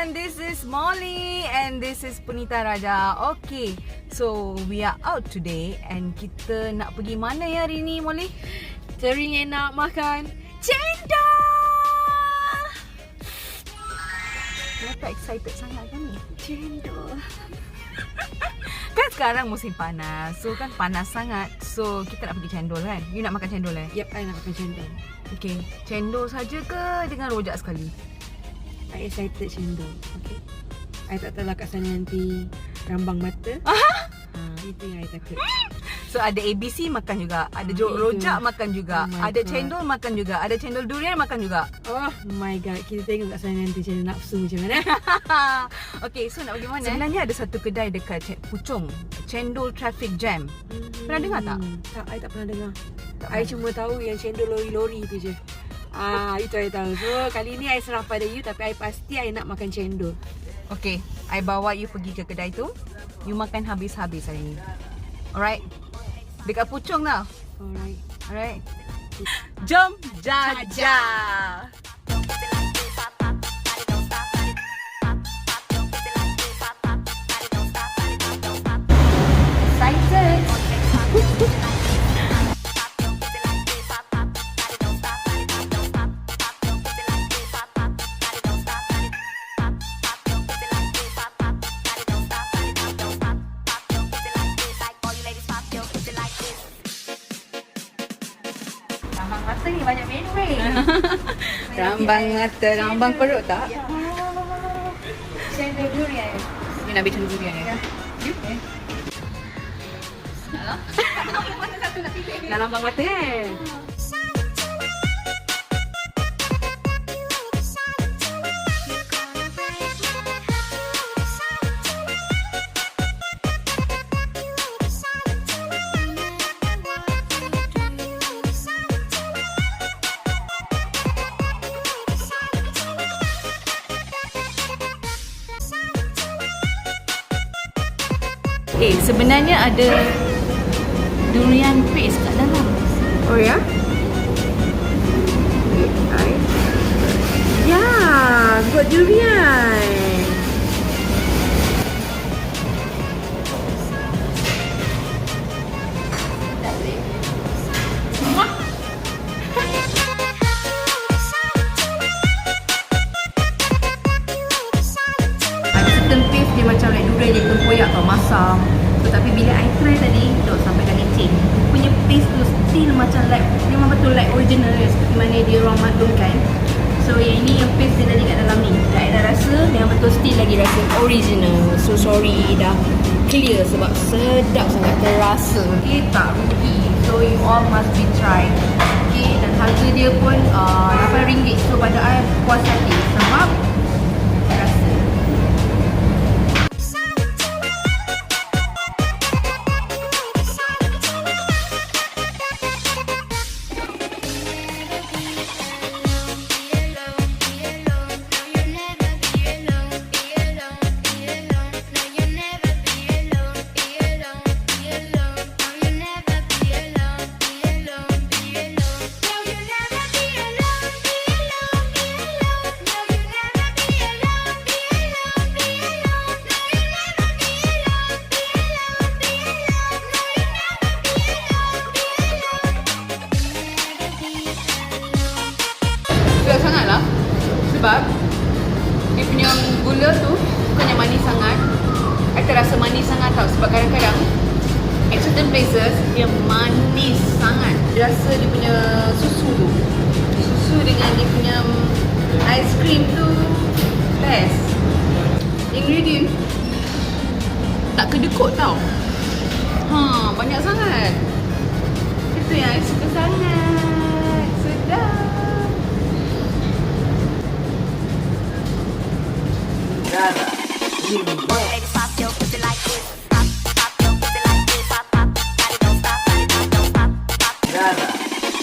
everyone, this is Molly and this is Punitha Raja. Okay, so we are out today and kita nak pergi mana ya hari ni, Molly? Teringin nak makan Cendol! Kenapa excited sangat kan ni? cendol. Kan sekarang musim panas, so kan panas sangat. So kita nak pergi cendol kan? You nak makan cendol Yep, I nak makan cendol. Okay, cendol saja ke dengan rojak sekali? I excited cendol. Okay. I tak tahu lah kat sana nanti rambang mata. Itu yang I takut. So ada ABC makan juga, ada Itu. rojak makan juga, Oh my ada God. cendol makan juga, ada cendol durian makan juga. Oh my god, kita tengok kat sana nanti macam nafsu macam mana. Okay, so nak pergi mana? Sebenarnya ada satu kedai dekat Puchong, Cendol Traffic Jam. Pernah dengar tak? Tak, I tak pernah dengar. Tak I pernah. cuma tahu yang cendol lori-lori tu je. Itu I tahu. So kali ni I serah pada you, tapi I pasti I nak makan cendol. Okay, I bawa you pergi ke kedai tu. You makan habis-habis hari ni. Alright? Dekat Puchong tau. Alright. Alright? Jom Jaja! Excited! Rambang mata ni banyak menu ni. Rambang mata, rambang perut tak? Cendol durian. You nak ambil cendol durian ya? You? Dah lambang mata kan? Sebenarnya ada durian paste kat dalam. Oh ya? Ya, buat durian. Ada certain paste dia macam like durian dia tempoyak atau masam. So, tapi bila I try tadi, dok sampai dah leceh. Punya paste tu still macam like memang betul like original dia, seperti mana dia orang maklumkan. So yang ini yang paste dia tadi kat dalam ni, I dah rasa memang betul still lagi rasa original. So sorry dah clear sebab sedap sangat, terasa. Okay, tak rugi. So you all must be try. Okay, dan harga dia pun RM8. So pada I puas hati sebab rasa. Sedap sangat lah. Sebab dia punya gula tu bukannya manis sangat. I terasa manis sangat tau. Sebab kadang-kadang at certain places dia manis sangat. Dia rasa dia punya susu tu, susu dengan dia punya ice cream tu best. Ingredient tak kedekut tau. Banyak sangat. Itu yang I suka sangat. Sedap. Jaja, Ladies pop your pussy like this. Pop, pop your pussy like this. Pop, pop, body don't stop, body don't stop, pop. Jaja,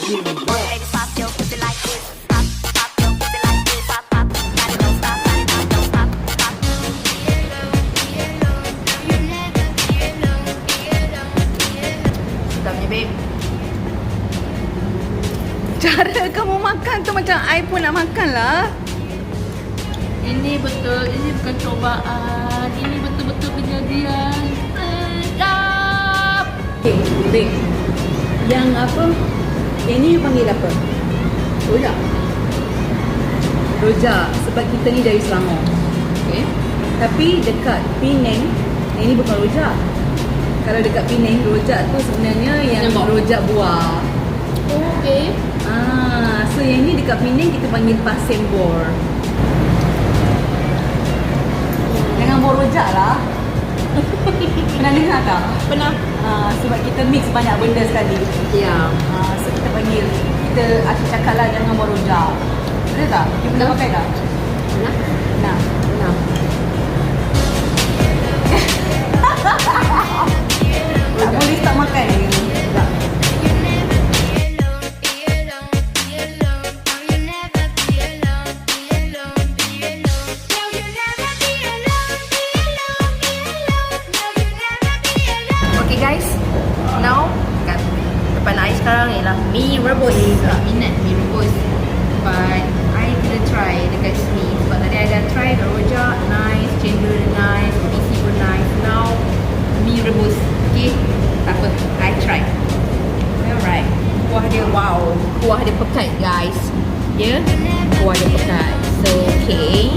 Ladies pop your pussy like this. Pop, pop your pussy like this. Pop, pop, body don't stop, body don't stop, pop. Sedapnya babe. Cara kamu makan tu macam I pun nak makan lah. Ini Ini betul, ini bukan cobaan. Ini betul-betul kejadian. Sedap. Okay, babe. Yang apa? Yang ni you panggil apa? Rojak. Rojak. Sebab kita ni dari Selangor. Okay. Tapi dekat Penang, yang ni bukan rojak. Kalau dekat Penang, rojak tu sebenarnya yang Nampak? rojak buah. Oh, okay. So yang ni dekat Penang kita panggil pasir bor. Jangan bor rojak lah. Pernah dengar tak? Pernah. Sebab kita mix banyak benda sekali. Ya. So kita panggil, kita asyik cakap lah jangan bor rojak. Betul tak? You pernah pakai tak? Pernah. Nah. Pernah. Tak boleh start makan ni. Tak. Okay guys, now kat depan I sekarang ialah mi rebus. Tak minat mi rebus, but I kena try dekat sini. Sebab tadi I dah try kat rojak, nice, cendol nice, PC pun nice. Now mi rebus. Okay, tak apa, I try. Alright, kuah dia wow, kuah dia pekat guys. Ya, kuah dia pekat. So okay.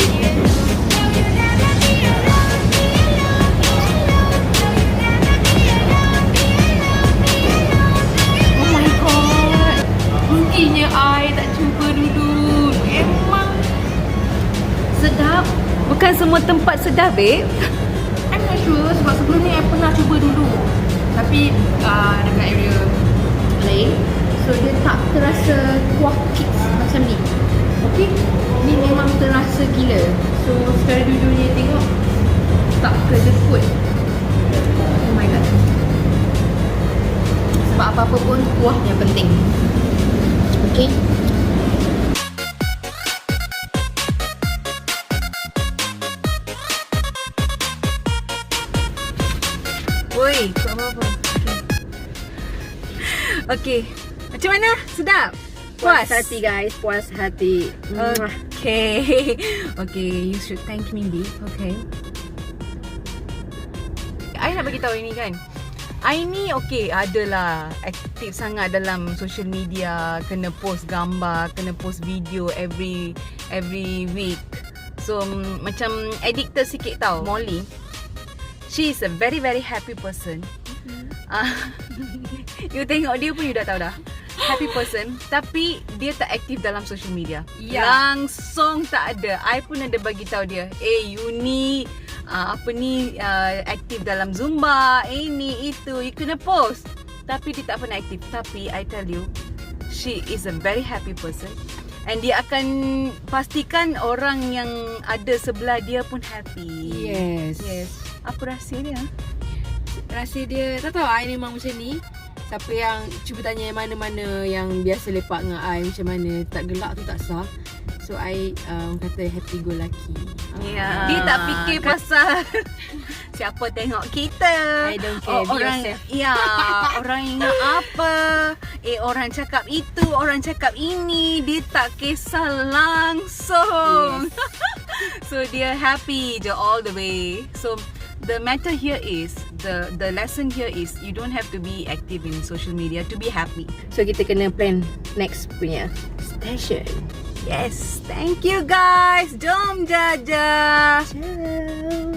Oh my god, ruginya I tak cuba dulu. Emang sedap. Bukan semua tempat sedap, babe. I'm not sure sebab sebelum ni I pernah cuba dulu. Tapi dekat area lain, so dia tak terasa kuah kids macam ni. Okay, ni memang terasa gila. So secara jujurnya tengok tak kejeput. Oh my god. Sebab apa-apa pun kuahnya penting. Okay. Oi, tak apa-apa. Okay. Macam mana? Sedap? Puas hati guys, puas hati. Okay. Okay, you should thank me, babe. Okay. I nak bagi tahu ini kan. I ni okay, adalah aktif sangat dalam social media, kena post gambar, kena post video every week. So macam addicted sikit tau. Molly, she is a very happy person. You tengok dia pun you dah tahu dah. Happy person, tapi dia tak aktif dalam social media. Ya. Langsung tak ada. I pun ada bagi tahu dia, you ni aktif dalam Zumba, ni itu, you kena post. Tapi dia tak pernah aktif. Tapi I tell you, she is a very happy person. And dia akan pastikan orang yang ada sebelah dia pun happy. Yes. Apa rahsia dia? Rahsia dia, tak tahu I memang macam ni. Siapa yang cuba tanya mana-mana yang biasa lepak dengan I macam mana, tak gelak tu tak sah. So I kata happy go lucky. Ya. Dia tak fikir pasal siapa tengok kita. I don't care, be orang, yourself. ya, orang ingat apa. Orang cakap itu, orang cakap ini. Dia tak kisah langsung. Yes. So dia happy je all the way. So the matter here is, the lesson here is, you don't have to be active in social media to be happy. So kita kena plan next punya station. Yes, thank you guys. Jom Jaja. Ciao.